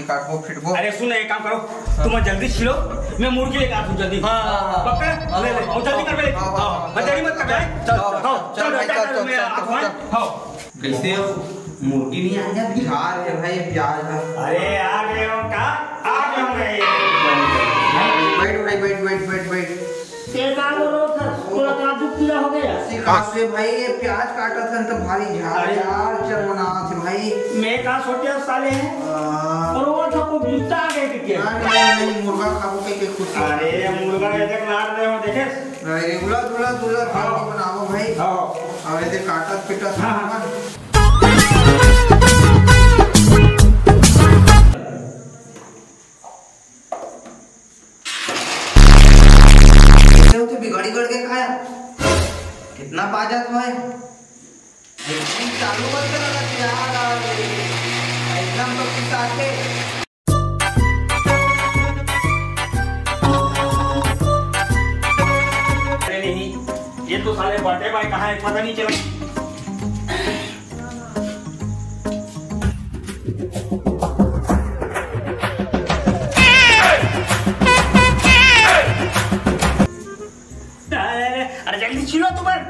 काटबो फिटबो। अरे सुन एक काम करो, तुम जल्दी छिलो, मैं मुर्गी लेकर आता हूँ जल्दी। हाँ पकड़ ले ले और जल्दी कर ले। जल्दी मत कर चल कैसे मुर्गी नहीं आ जाती? बिहार है भाई, प्याज है। अरे आ गए हो का? आ गए हो भाई। बैठ पूरा काजू पूरा हो गया। कासे भाई ये प्याज काटा था तो भारी झाड़ यार चरमना थे भाई। मैं कहाँ सोचे साले हैं और वो सबको बीता आ गए क्या? नहीं मुर्गा खाओ के खुशी। अरे मुर्गा ये देख लार रहे हो देखे? रेगुलर दूल्हा खाओ बनाओ भाई। अब ये काटा पिटा सामान। बिगाड़ी गड़ के खाया कितना बाजत है चालू कर यार एकदम तो पिसाते। अरे नहीं ये तो साले बर्थडे बॉय कहाँ है पता नहीं चला। जल्दी छिलो तुम्हारे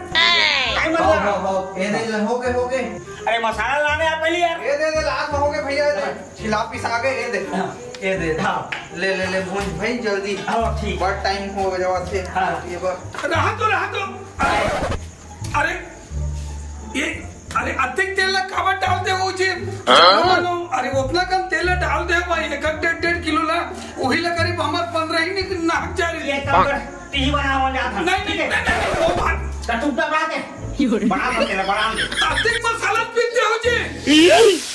टाइम मत लगा। ये दे हो गए। अरे मसाला लाने आप पहले यार। ये दे लास्ट में हो गए भैया। छिला पिसा गए। ये दे हाँ ले भूंज भाई जल्दी। हाँ ठीक। बहुत टाइम हो गया थे। हाँ ये बस रहा तो अरे ये अरे अधिक तेल कावट डाल दे वो जी। अरे उतना कम तेल डाल दे भाई। 1.5 किलो ला वही ला करीब हमारे 15 ही नहीं नाक जा रही है। ती बना वाला था। नहीं वो बात टूटा बात है। बड़ा मत तेरा बड़ा अधिक मसाला पीते हो जी।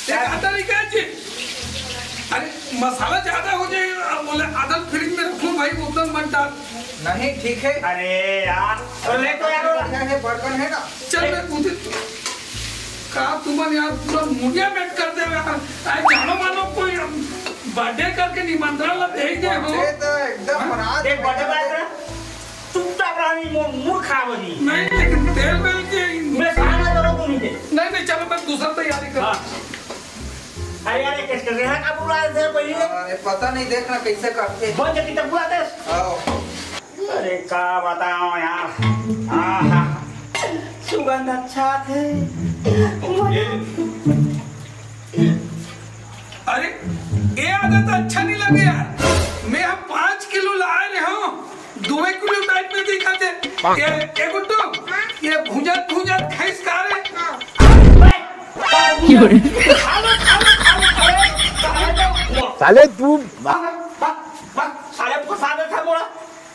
क्या तरीका है जी? अरे मसाला ज्यादा हो जाए बोले आधा फ्रिज में रखो भाई उतना मत डाल। नहीं ठीक है। अरे यार ले तो यार बर्तन है ना। चल मैं पूछे का तुमन यार पूरा मुड़िया मेट कर दे यार। जानो मानो कोई बर्थडे करके निमंत्रण ला दे दे हो। ये तो एकदम बना देख बर्थडे बात टूटा प्राणी मुंह खा बनी। नहीं लेकिन तेल बेल के मैं खाना दो तुम दे। नहीं चलो मैं दूसरा तैयारी कर। अरे यार कैसे कर रहे हैं का बुला दे पहले। अरे पता नहीं देखना कैसे करते। बहुत जल्दी तब बुला दे। अरे का बताओ यार। सुगंध अच्छा थे। अरे ये आदत अच्छा नहीं लगे यार। मैं 5 किलो लाए रहे हूँ 2 किलो टाइप में दिखाते। ये गुड्डू ये भुजत खैस खा रहे। साले तू साले फंसा दे था बोला।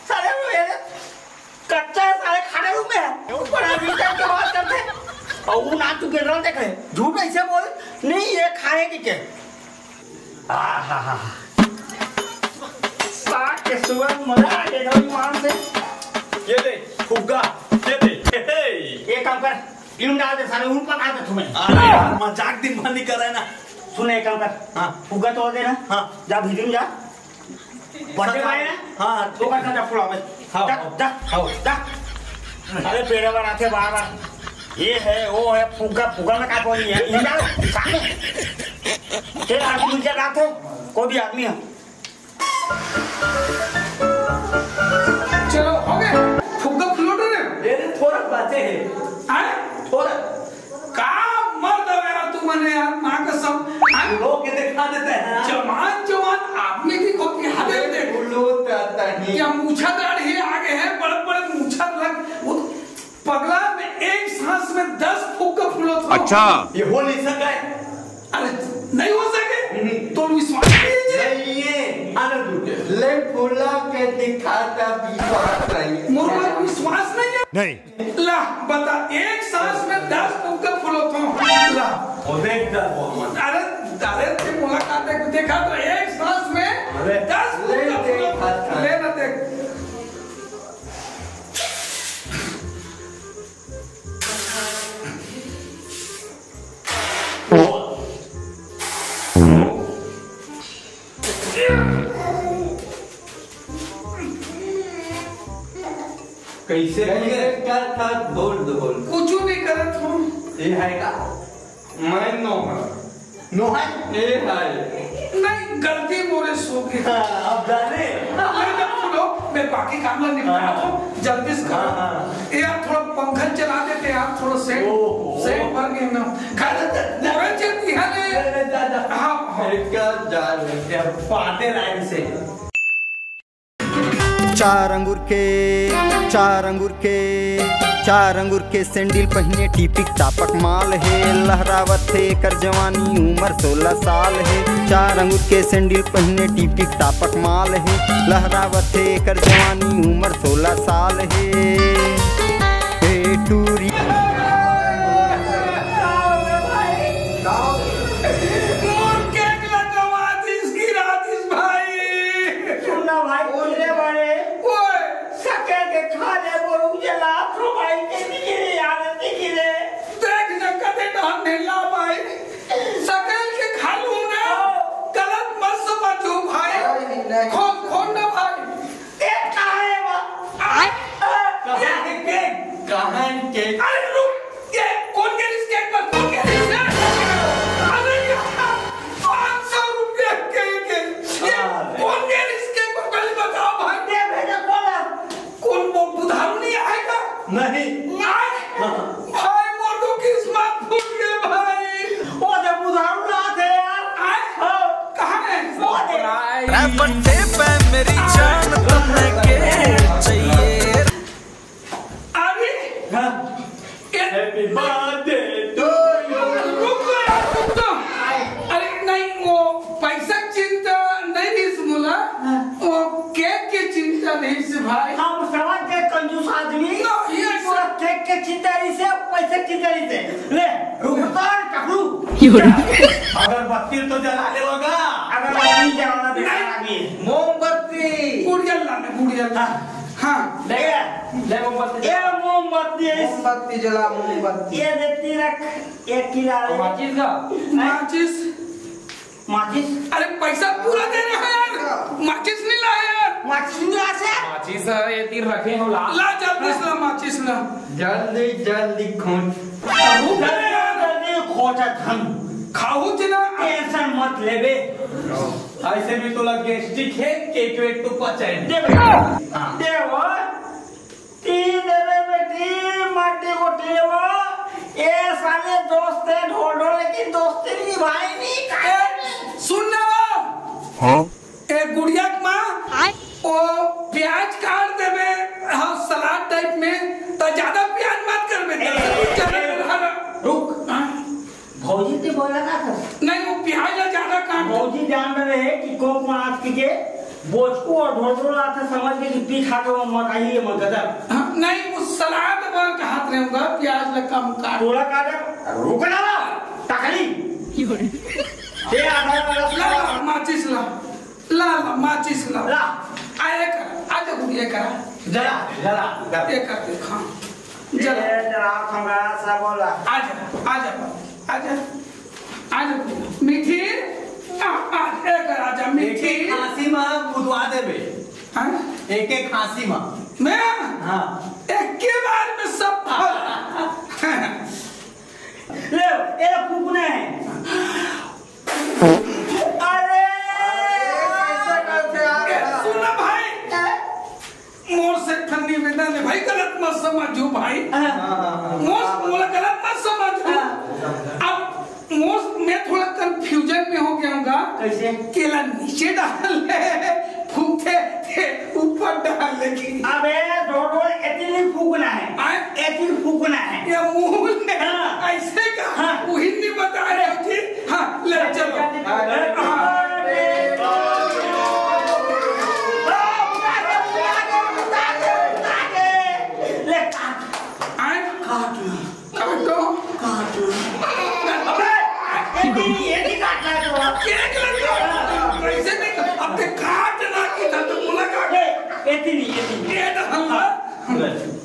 साले कच्चा है साले खाने रूम में ऊपर अभी तक के बात करते और वो ना तू गिर रहा देख रहे झूठ ऐसे बोल नहीं ये खाने की क्या। साग के सुगंध मजा आ गया मान से। ये दे फुग्गा ये दे ये काम कर इन डाल दे सारे उन पका दे तुम्हें। अरे यार मजाक दिन भर नहीं कर रहा है ना। सुन एक काम कर हाँ फुग्गा तोड़ दे ना। हाँ जा भीतर जा बर्थडे आए ना। हाँ तो का जा फुला बस। हाँ जा अरे पेड़ पर आते बार ये है वो है फुग्गा में का कोई है इन डाल सामने तेरा आदमी मुझे रात हो कोई भी आदमी है। चलो हो गए फुग्गा फ्लोट रहे। ये थोड़ा बातें है थोड़ा का मर्द यार तू मने यार मां कसम लोग के दिखा देते हैं। जवान आदमी की को क्या दे दे या मूछा दाढ़ी आगे है बड़े मूछा लग वो पगला में एक सांस में 10 फुग्गा फुलो था। अच्छा ये हो नहीं सका है। अरे नहीं हो सके तो विश्वास नहीं ये आनंद ले फुला के दिखाता विश्वास नहीं। मुर्गा विश्वास नहीं है। नहीं ला बता एक सांस में 10 फुग्गा फुलो था। ला ओ देख अरे ते मुलाकात देखा तो एक सांस में 10 फुग्गा फुलो ले ना देख। कैसे क्या था ढोल कुछ नहीं करत हूँ। ये है का मैं नो नो है ये है नहीं गलती मोरे सो गई। अब जाने मैं बाकी काम ला निपटा दो जल्दी से करो। यार थोड़ा पंखा चला देते यार, थोड़ा सेट भर गए ना मोरे चलती है ने। हां क्या जा रहे पाते लाइन से। चार अंगूर के सैंडल पहने टिपिक टापक माल है, लहरावत है कर जवानी उम्र 16 साल है। चार अंगूर के सैंडल पहने टिपिक टापक माल है, लहरावत है कर जवानी उम्र 16 साल है। टूरी बंदे पे मेरी जान तुम्हें के चाहिए। अरे हैप्पी बर्थडे टू यू। अरे नहीं वो पैसा चिंता नहीं मुला, वो केक की चिंता नहीं से भाई। हम समझ के कंजूस आदमी पूरा केक के चिंता नहीं से, पैसे की चिंता नहीं से। ले रुकतान टकलू अगरबत्ती तो जला ले होगा। अगरबत्ती जलाना बेकार आदमी। मोमबत्ती गुड़िया लाने गुड़िया। हाँ ले मोमबत्ती। ये मोमबत्ती है। मोमबत्ती जला मोमबत्ती। ये देती रख एक किलो माचिस का। माचिस अरे पैसा पूरा दे रहे हैं यार, माचिस नहीं लाए यार। माचिस नहीं ला से। माचिस ये तीर रखे हो ला जल्दी से ला माचिस ला। जल्दी खोटा धन खाओ जना टेंशन मत लेबे। ऐसे भी तो लग गेस्टिक है, केक वेक तो पचाए दे वो ती देवे बेटी माटी को टेवो। ये साले दोस्त है ढोढो, लेकिन दोस्ती निभाई नहीं काहे। सुन ना ए गुड़िया माँ ओ प्याज काट देवे। हाँ सलाद टाइप में तो ज्यादा प्याज मत कर रुक भौजी ते बोला ना था। नहीं वो प्याज ज्यादा काट। भौजी जान रहे कि कोक में हाथ के बोझको और ढोढो लाते समझ के कि पी खा के वो मकाई मत गदर। नहीं वो सलाद पर हाथ रहूंगा, प्याज लगा कम काट। थोड़ा काटे रुकना ना टकली ये आधा ला माचिस ला ला माचिस ला ला आए कर आजा गुड़िया करा जरा ये कर दे। हाँ जरा खंगा सा बोला आजा आजा आजा आजा मीठी एक आजा मीठी खांसी में बुदवा देबे। हाँ एक खांसी में मैं हाँ एक के बार में सब ले ये फूकने अरे कैसे करते यार। सुना भाई मोर से ठंडी वेदा ने भाई गलत मत समझो भाई। मोर मोला गलत मत समझो। अब मोर मैं थोड़ा कंफ्यूजन में हो गया हूँगा। कैसे केला नीचे डाल ले फूकते थे ऊपर डाल लेगी। अबे ढोढो इतनी फूकना है, इतनी फूकना है। ये मुंह ले हाँ। ऐसे का हाँ। वही नहीं बता रहे हो कि हाँ ले चलो।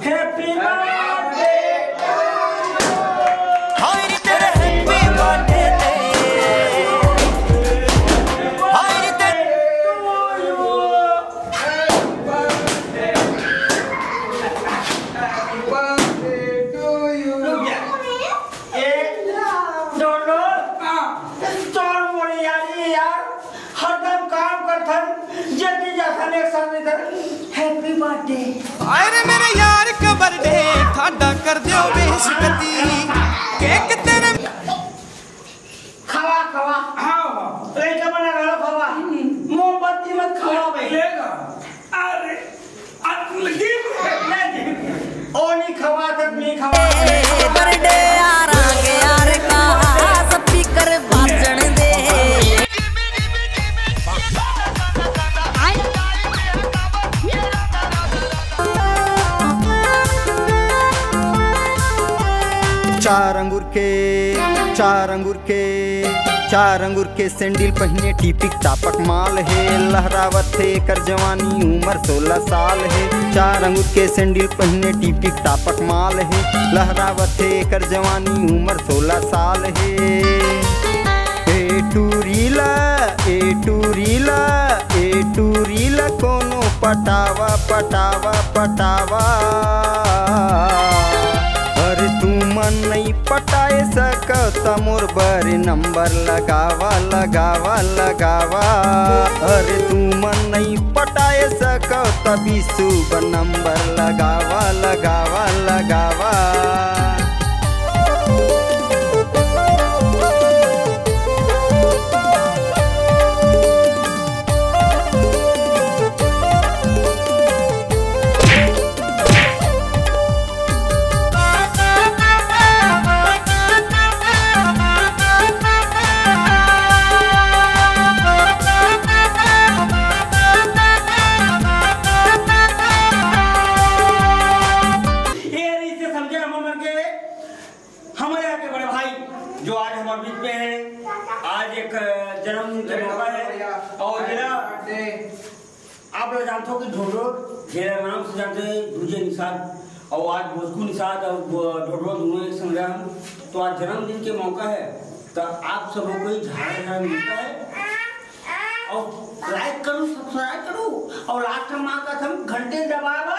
हैप्पी बर्थडे हाय रे तेरे हैप्पी बर्थडे हाय रे तेरे हर साथ इधर हैप्पी बर्थडे। अरे मेरे यार का बर्थडे ठाडा कर दियो बेइज्जती केक तेरे खवा खवा हाँ प्लेट बना रहा खवा मोमबत्ती मत खवा भाई लेगा अरे लगी ओ नहीं खवा तक नहीं खवा बर्थडे आ रहा है यार का स्पीकर बाजण दे। चार अंगूर के सैंडल पहने टिपिक टापक माल है लहरावत है कर जवानी उम्र 16 साल है। चार अंगूर के सैंडल पहने टिपिक टापक माल है लहरावत है कर जवानी उम्र 16 साल है। ए टूरीला कोनो पटावा पटावा पटावा अरे तू मन नहीं पटाए सकता मोर बर नंबर लगावा लगावा लगावा अरे तू मन नहीं पटाए सकता बीसू नंबर लगावा लगावा लगावा। हमारे यहाँ के बड़े भाई जो आज हमारे बीच में है, आज एक जन्मदिन का मौका है और मेरा आप लोग जानते हो कि ढोडो घेरा नाम से जानते हैं दूजे निषाद और आज भोजकू निषाद और ढोडो दोनों एक संग्राम। तो आज जन्मदिन के मौका है तो आप सबों को झाड़ मिलता है और लाइक करो सब्सक्राइब करो और लास्ट माँ का घंटे दबाओ